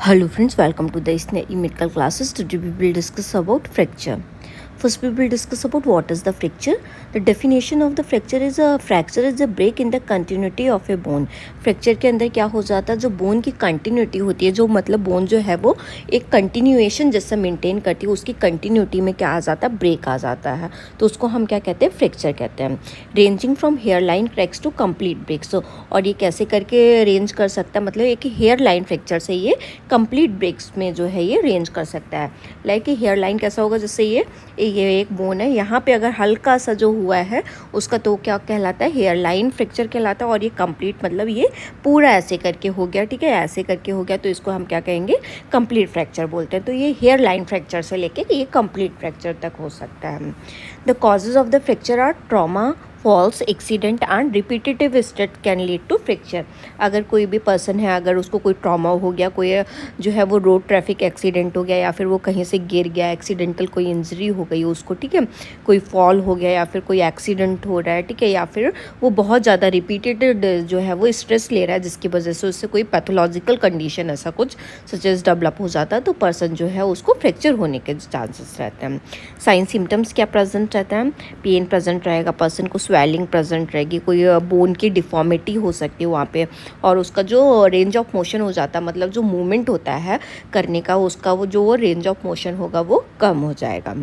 Hello friends, welcome to the Isnei medical classes. Today we will discuss about fracture. First we will discuss about what is the fracture. The definition of the fracture is a break in the continuity of a bone. Fracture के अंदर क्या हो जाता है, जो bone की continuity होती है, जो मतलब बोन जो है वो एक कंटिन्यूएशन जैसा मेंटेन करती है, उसकी कंटिन्यूटी में क्या आ जाता है, ब्रेक आ जाता है, तो उसको हम क्या कहते हैं, फ्रैक्चर कहते हैं. Ranging from hair line cracks to complete breaks. और ये कैसे करके रेंज कर सकता है, मतलब एक हेयर लाइन फ्रैक्चर से ये कंप्लीट ब्रेक्स में जो है ये रेंज कर सकता है. लाइक हेयर लाइन कैसा होगा, जैसे ये एक बोन है, यहाँ पे अगर हल्का सा जो हुआ है उसका तो क्या कहलाता है, हेयर लाइन फ्रैक्चर कहलाता है. और ये कंप्लीट मतलब ये पूरा ऐसे करके हो गया, ठीक है, ऐसे करके हो गया, तो इसको हम क्या कहेंगे, कंप्लीट फ्रैक्चर बोलते हैं. तो ये हेयर लाइन फ्रैक्चर से लेके ये कंप्लीट फ्रैक्चर तक हो सकता है. The causes of the fracture are trauma, falls, accident and repetitive state can lead to fracture. अगर कोई भी पर्सन है, अगर उसको कोई ट्रॉमा हो गया, कोई जो है वो रोड ट्रैफिक एक्सीडेंट हो गया, या फिर वो कहीं से गिर गया, एक्सीडेंटल कोई इंजरी हो गई उसको, ठीक है, कोई फॉल हो गया, या फिर कोई एक्सीडेंट हो रहा है, ठीक है, या फिर वो बहुत ज़्यादा रिपीटेड जो है वो स्ट्रेस ले रहा है, जिसकी वजह से उससे कोई पैथोलॉजिकल कंडीशन ऐसा कुछ सचेस डेवलप हो जाता है, तो पर्सन जो है उसको फ्रैक्चर होने के चांसेस रहते हैं. साइन सिम्टम्स क्या प्रेजेंट रहता है, पेन प्रेजेंट रहेगा, पर्सन को स्वेलिंग प्रेजेंट रहेगी, कोई बोन की डिफॉर्मिटी हो सकती है वहाँ पे, और उसका जो रेंज ऑफ मोशन हो जाता है, मतलब जो मूवमेंट होता है करने का, उसका वो जो रेंज ऑफ मोशन होगा वो कम हो जाएगा.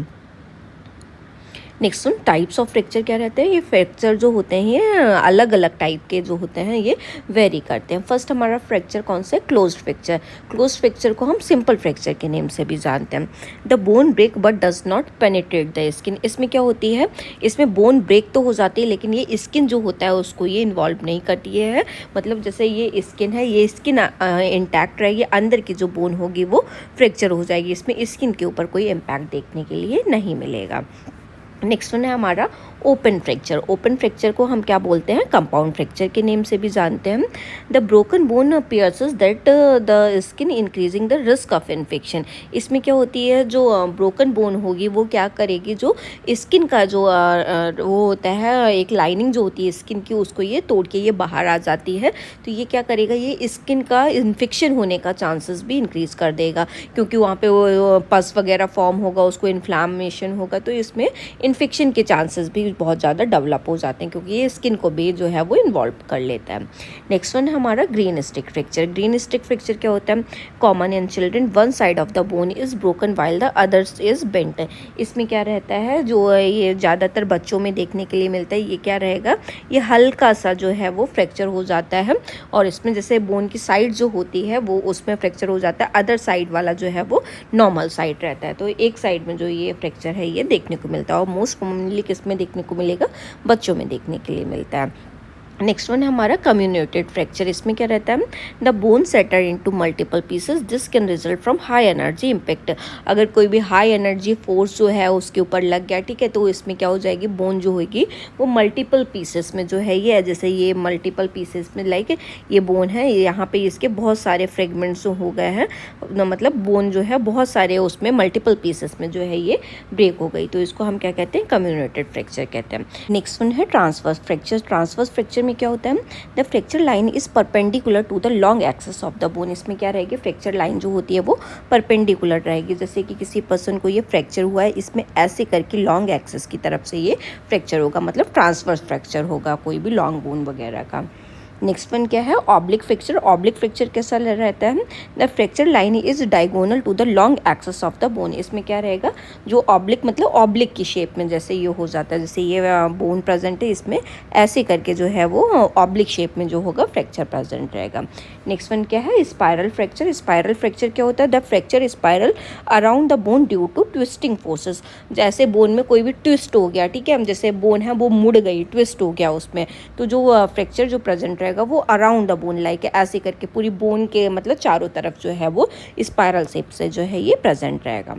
नेक्स्ट टाइप्स ऑफ फ्रैक्चर क्या रहते हैं, ये फ्रैक्चर जो होते हैं ये अलग अलग टाइप के जो होते हैं ये वेरी करते हैं. फर्स्ट हमारा फ्रैक्चर कौन सा है, क्लोज्ड फ्रैक्चर. क्लोज्ड फ्रैक्चर को हम सिंपल फ्रैक्चर के नेम से भी जानते हैं. The bone break but does not penetrate the skin. इसमें क्या होती है, इसमें बोन ब्रेक तो हो जाती है, लेकिन ये स्किन जो होता है उसको ये इन्वॉल्व नहीं करती है. मतलब जैसे ये स्किन है, ये स्किन इंटैक्ट रहेगी, अंदर की जो बोन होगी वो फ्रैक्चर हो जाएगी, इसमें स्किन के ऊपर कोई इम्पैक्ट देखने के लिए नहीं मिलेगा. नेक्स्ट वन है हमारा ओपन फ्रैक्चर. ओपन फ्रैक्चर को हम क्या बोलते हैं, कंपाउंड फ्रैक्चर के नेम से भी जानते हैं. The broken bone pierces that the skin increasing the risk of infection. इसमें क्या होती है, जो ब्रोकन बोन होगी वो क्या करेगी, जो स्किन का जो वो होता है, एक लाइनिंग जो होती है स्किन की, उसको ये तोड़ के ये बाहर आ जाती है, तो ये क्या करेगा, ये स्किन का इन्फेक्शन होने का चांसेस भी इंक्रीज़ कर देगा, क्योंकि वहाँ पे वो पस वगैरह फॉर्म होगा, उसको इन्फ्लामेशन होगा, तो इसमें इन्फेक्शन के चांसेस भी बहुत ज़्यादा डेवलप हो जाते हैं, क्योंकि ये स्किन को भी जो है वो इन्वॉल्व कर लेता है. नेक्स्ट वन है हमारा green stick fracture. Green stick fracture क्या होता है, common in children, one side of the bone is broken while the others is bent. इसमें क्या रहता है, जो ये ज़्यादातर बच्चों में देखने के लिए मिलता है, ये क्या रहेगा, ये हल्का सा जो है वो फ्रैक्चर हो जाता है, और इसमें जैसे बोन की साइड जो होती है वो उसमें फ्रैक्चर हो जाता है, अदर साइड वाला जो है वो नॉर्मल साइड रहता है, तो एक साइड में जो ये फ्रैक्चर है ये देखने को मिलता है, और मोस्ट कॉमनली किस में देखने को मिलेगा, बच्चों में देखने के लिए मिलता है. नेक्स्ट वन है हमारा कम्युनेटेड फ्रैक्चर. इसमें क्या रहता है, the bone shatter into multiple pieces, this can result from high energy impact. अगर कोई भी हाई एनर्जी फोर्स जो है उसके ऊपर लग गया, ठीक है, तो इसमें क्या हो जाएगी, बोन जो होगी वो मल्टीपल पीसेस में जो है ये, जैसे ये मल्टीपल पीसेस में, लाइक ये बोन है, यहाँ पे इसके बहुत सारे फ्रेगमेंट्स हो गए हैं, मतलब बोन जो है बहुत सारे उसमें मल्टीपल पीसेस में जो है ये ब्रेक हो गई, तो इसको हम क्या कहते हैं, कम्युनेटेड फ्रैक्चर कहते हैं. नेक्स्ट वन है ट्रांसवर्स फ्रैक्चर. ट्रांसवर्स फ्रैक्चर में क्या होता है, the fracture line is perpendicular to the long axis of the bone. इसमें क्या रहेगी, फ्रैक्चर लाइन जो होती है वो परपेंडिकुलर रहेगी, जैसे कि किसी पर्सन को ये फ्रैक्चर हुआ है, इसमें ऐसे करके लॉन्ग एक्सेस की तरफ से ये फ्रैक्चर होगा, मतलब ट्रांसवर्स फ्रैक्चर होगा कोई भी लॉन्ग बोन वगैरह का. नेक्स्ट वन क्या है, ऑब्लिक फ्रैक्चर. ऑब्लिक फ्रैक्चर कैसा रहता है, the fracture line is diagonal to the long axis of the bone. इसमें क्या रहेगा, जो ऑब्लिक मतलब ऑब्लिक की शेप में जैसे ये हो जाता है, जैसे ये बोन प्रेजेंट है, इसमें ऐसे करके जो है वो ऑब्लिक शेप में जो होगा फ्रैक्चर प्रेजेंट रहेगा. नेक्स्ट वन क्या है, स्पायरल फ्रैक्चर. स्पायरल फ्रैक्चर क्या होता है, the fracture spirals around the bone due to twisting forces. जैसे बोन में कोई भी ट्विस्ट हो गया, ठीक है, जैसे बोन है वो मुड़ गई, ट्विस्ट हो गया उसमें, तो जो फ्रैक्चर जो प्रेजेंट रहेगा वो अराउंड द बोन, लाइक ऐसे करके पूरी बोन के मतलब चारों तरफ जो है वो स्पायरल शेप से जो है ये प्रेजेंट रहेगा.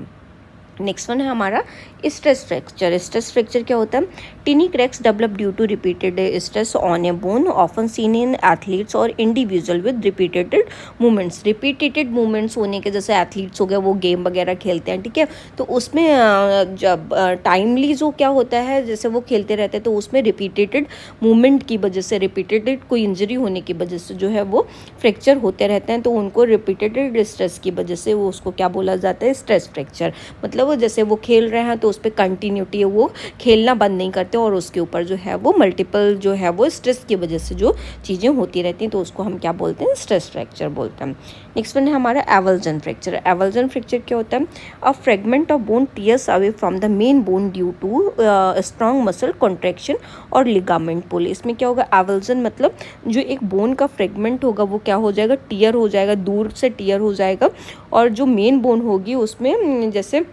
नेक्स्ट वन है हमारा स्ट्रेस फ्रैक्चर। स्ट्रेस फ्रैक्चर क्या होता है? Tiny cracks develop due to repeated stress on a bone, often seen in athletes और individual with repeated movements. Repeated movements होने के, जैसे एथलीट्स हो गया, वो गेम वगैरह खेलते हैं, ठीक है, तो उसमें जब टाइमली जो क्या होता है, जैसे वो खेलते रहते हैं तो उसमें रिपीटेड मूवमेंट की वजह से, रिपीटेड कोई इंजरी होने की वजह से जो है वो फ्रैक्चर होते रहते हैं, तो उनको रिपीटेड स्ट्रेस की वजह से वो उसको क्या बोला जाता है? Stress fracture. मतलब वो जैसे वो खेल रहे हैं तो उस पर कंटिन्यूटी है, वो खेलना बंद नहीं करते और उसके ऊपर जो है वो मल्टीपल जो है वो स्ट्रेस की वजह से जो चीज़ें होती रहती हैं, तो उसको हम क्या बोलते हैं? स्ट्रेस फ्रैक्चर बोलते हैं। नेक्स्ट वन है हमारा एवल्जन फ्रैक्चर। एवल्जन फ्रैक्चर क्या होता है? A fragment of bone tears away from the main bone due to strong muscle contraction और लिगामेंट पुल। इसमें क्या होगा? एवल्जन मतलब जो एक बोन का फ्रेगमेंट होगा वो क्या हो जाएगा? टीयर हो जाएगा, दूर से टीयर हो जाएगा, और जो मेन बोन होगी उसमें जैसे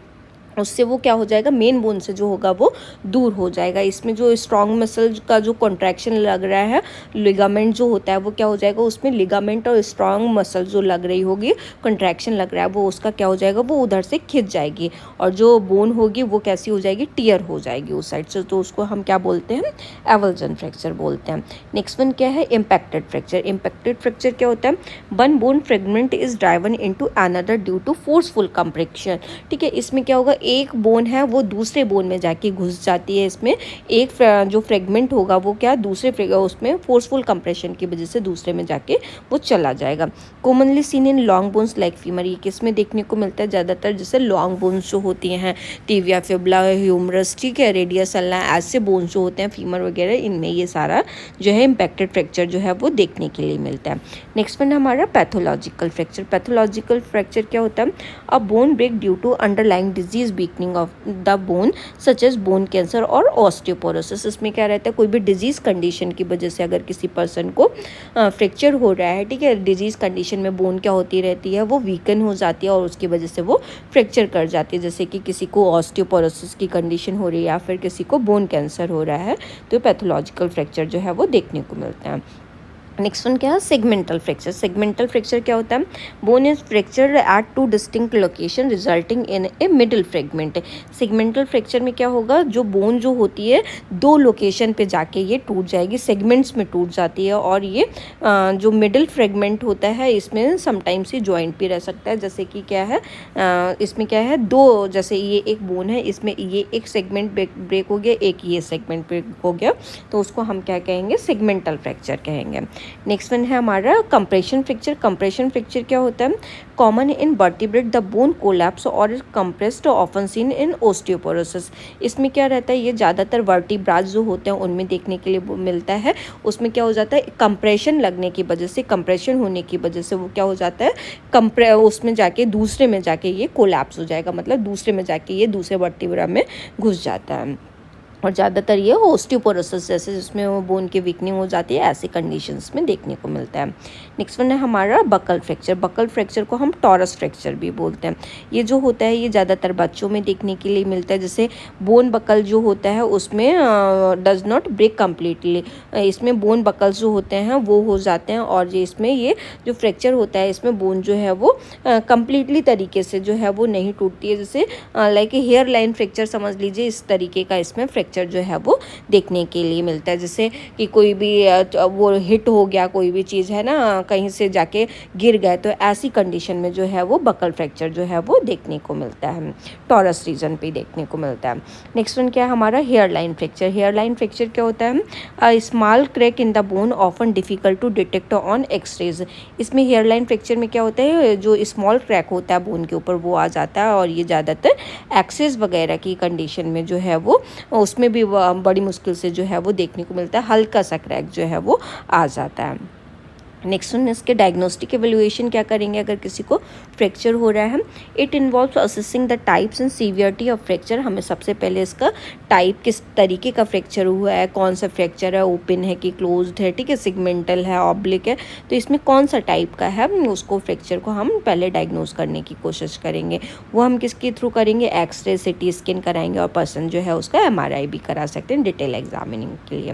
उससे वो क्या हो जाएगा? मेन बोन से जो होगा वो दूर हो जाएगा। इसमें जो स्ट्रॉन्ग मसल का जो कॉन्ट्रैक्शन लग रहा है, लिगामेंट जो होता है वो क्या हो जाएगा? उसमें लिगामेंट और स्ट्रॉन्ग मसल जो लग रही होगी, कॉन्ट्रैक्शन लग रहा है, वो उसका क्या हो जाएगा? वो उधर से खिंच जाएगी, और जो बोन होगी वो कैसी हो जाएगी? टियर हो जाएगी उस साइड से, तो उसको हम क्या बोलते हैं? एवल्जन फ्रैक्चर बोलते हैं। नेक्स्ट वन क्या है? Impacted fracture. इम्पैक्टेड फ्रैक्चर क्या होता है? One bone fragment is driven into another due to forceful compression. ठीक है, इसमें क्या होगा? एक बोन है वो दूसरे बोन में जाके घुस जाती है। इसमें एक जो फ्रेगमेंट होगा वो क्या दूसरे उसमें फोर्सफुल कंप्रेशन की वजह से दूसरे में जाके वो चला जाएगा। Commonly seen in long bones like femur. ये किस में देखने को मिलता है? ज़्यादातर जैसे लॉन्ग बोन्स जो होती हैं, टिबिया, फिबुला, ह्यूमरस, ठीक है, रेडियस अल्ना, ऐसे बोन्स जो होते हैं फीमर वगैरह, इनमें ये सारा जो है इम्पैक्टेड फ्रैक्चर जो है वो देखने के लिए मिलता है। नेक्स्ट वन हमारा पैथोलॉजिकल फ्रैक्चर। पैथोलॉजिकल फ्रैक्चर क्या होता है? A bone break due to underlying disease weakening of the bone such as bone cancer और ऑस्टियोपोरोसिस। इसमें क्या रहता है? कोई भी डिजीज कंडीशन की वजह से अगर किसी पर्सन को फ्रैक्चर हो रहा है, ठीक है, डिजीज कंडीशन में बोन क्या होती रहती है? वो वीकन हो जाती है और उसकी वजह से वो फ्रैक्चर कर जाती है। जैसे कि किसी को ऑस्टियोपोरोसिस की कंडीशन हो रही है या फिर किसी को बोन कैंसर हो रहा है, तो पैथोलॉजिकल फ्रैक्चर जो है वो देखने को मिलता है। नेक्स्ट वन क्या है? Segmental fracture. सेगमेंटल फ्रैक्चर क्या होता है? Bone is fracture at two distinct location resulting in a middle fragment. Segmental fracture में क्या होगा? जो बोन जो होती है दो लोकेशन पे जाके ये टूट जाएगी, सेगमेंट्स में टूट जाती है, और ये जो मिडिल फ्रेगमेंट होता है इसमें समटाइम्स ही जॉइंट भी रह सकता है। जैसे कि क्या है, इसमें क्या है? दो, जैसे ये एक बोन है, इसमें ये एक सेगमेंट ब्रेक हो गया, एक ये सेगमेंट ब्रेक हो गया, तो उसको हम क्या कहेंगे? सेगमेंटल फ्रैक्चर कहेंगे। नेक्स्ट वन है हमारा कंप्रेशन फ्रैक्चर। कंप्रेशन फ्रैक्चर क्या होता है? Common in vertebrate the bone collapse और compressed often seen in osteoporosis. इसमें क्या रहता है? ये ज़्यादातर वर्टिब्रास जो होते हैं उनमें देखने के लिए मिलता है। उसमें क्या हो जाता है? कंप्रेशन लगने की वजह से, कंप्रेशन होने की वजह से वो क्या हो जाता है? उसमें जाके दूसरे में जाके ये कोलैप्स हो जाएगा, मतलब दूसरे में जाके ये दूसरे वर्टिब्रा में घुस जाता है, और ज़्यादातर ये ओस्टियोपोरोसिस जैसे जिसमें वो बोन की वीकनिंग हो जाती है, ऐसे कंडीशंस में देखने को मिलता है। नेक्स्ट वन है हमारा बकल फ्रैक्चर। बकल फ्रैक्चर को हम टॉरस फ्रैक्चर भी बोलते हैं। ये जो होता है ये ज़्यादातर बच्चों में देखने के लिए मिलता है। जैसे बोन बकल जो होता है उसमें डज नॉट ब्रेक कम्प्लीटली, इसमें बोन बकल्स जो होते हैं वो हो जाते हैं, और इसमें ये जो फ्रैक्चर होता है इसमें बोन जो है वो कम्प्लीटली तरीके से जो है वो नहीं टूटती है। जैसे लाइक हेयर लाइन फ्रैक्चर समझ लीजिए, इस तरीके का इसमें फ्रैक्चर जो है वो देखने के लिए मिलता है। जैसे कि कोई भी वो हिट हो गया, कोई भी चीज़ है ना, कहीं से जाके गिर गए, तो ऐसी कंडीशन में जो है वो बकल फ्रैक्चर जो है वो देखने को मिलता है, टॉरस रीजन पे देखने को मिलता है। नेक्स्ट वन क्या है हमारा? Hair line fracture. Hair line fracture क्या होता है? Small crack in the bone often difficult to detect on x rays. इसमें हेयर लाइन फ्रैक्चर में क्या होता है? जो स्मॉल क्रैक होता है बोन के ऊपर वो आ जाता है, और ये ज़्यादातर एक्सेस वगैरह की कंडीशन में जो है वो उसमें भी बड़ी मुश्किल से जो है वो देखने को मिलता है, हल्का सा क्रैक जो है वो आ जाता है। नेक्स्ट वन इसके डायग्नोस्टिक एवेल्युएशन क्या करेंगे अगर किसी को फ्रैक्चर हो रहा है? It involves assessing the types and severity of fracture. हमें सबसे पहले इसका टाइप, किस तरीके का फ्रैक्चर हुआ है, कौन सा फ्रैक्चर है, ओपन है कि क्लोज्ड है, ठीक है, सिगमेंटल है, ऑब्लिक है, तो इसमें कौन सा टाइप का है, उसको फ्रैक्चर को हम पहले डायग्नोज करने की कोशिश करेंगे। वो हम किसके थ्रू करेंगे? एक्सरे, सिटी स्कैन कराएंगे, और पर्सन जो है उसका MRI भी करा सकते हैं डिटेल एग्जामिनिंग के लिए।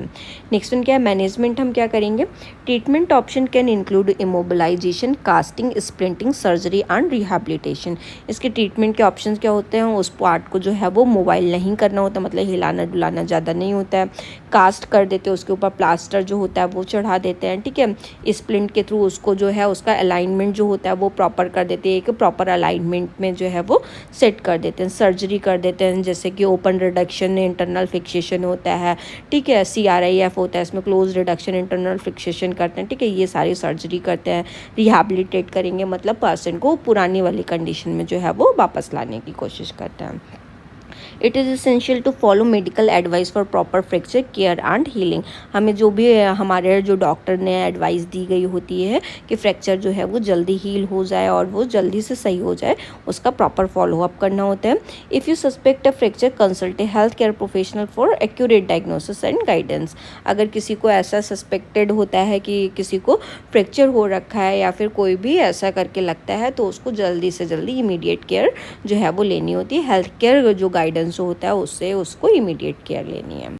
नेक्स्ट वन क्या है? मैनेजमेंट हम क्या करेंगे? Treatment option can include immobilisation, casting, splinting, surgery and rehabilitation. इसके ट्रीटमेंट के ऑप्शंस क्या होते हैं? उस पार्ट को जो है वो मोबाइल नहीं करना होता, मतलब हिलाना डुलाना ज़्यादा नहीं होता है। कास्ट कर देते हैं, उसके ऊपर प्लास्टर जो होता है वो चढ़ा देते हैं, ठीक है। स्प्लिंट के थ्रू उसको जो है उसका अलाइनमेंट जो होता है वो प्रॉपर कर देते हैं, एक प्रॉपर अलाइनमेंट में जो है वो सेट कर देते हैं। सर्जरी कर देते हैं, जैसे कि ओपन रिडक्शन, इंटरनल फिक्सेशन होता है, ठीक है। CRIF होता है, इसमें क्लोज रिडक्शन, इंटरनल फिक्सेशन करते हैं, ठीक है। ये सारी सर्जरी करते हैं। रिहैबिलिटेट करेंगे मतलब पर्सन को पुरानी वाली कंडीशन में जो है वो वापस लाने की कोशिश करते हैं। It is essential to follow medical advice for proper fracture care and healing. हमें जो भी हमारे जो डॉक्टर ने एडवाइस दी गई होती है कि फ्रैक्चर जो है वो जल्दी हील हो जाए और वो जल्दी से सही हो जाए, उसका प्रॉपर फॉलोअप करना होता है। If you suspect a fracture, consult A health care professional for accurate diagnosis and guidance. अगर किसी को ऐसा सस्पेक्टेड होता है कि किसी को फ्रैक्चर हो रखा है या फिर कोई भी ऐसा करके लगता है, तो उसको जल्दी से जल्दी इमीडिएट केयर जो है वो लेनी होती है। हेल्थ केयर जो गाइडेंस होता है उससे उसको इमीडिएट केयर लेनी है।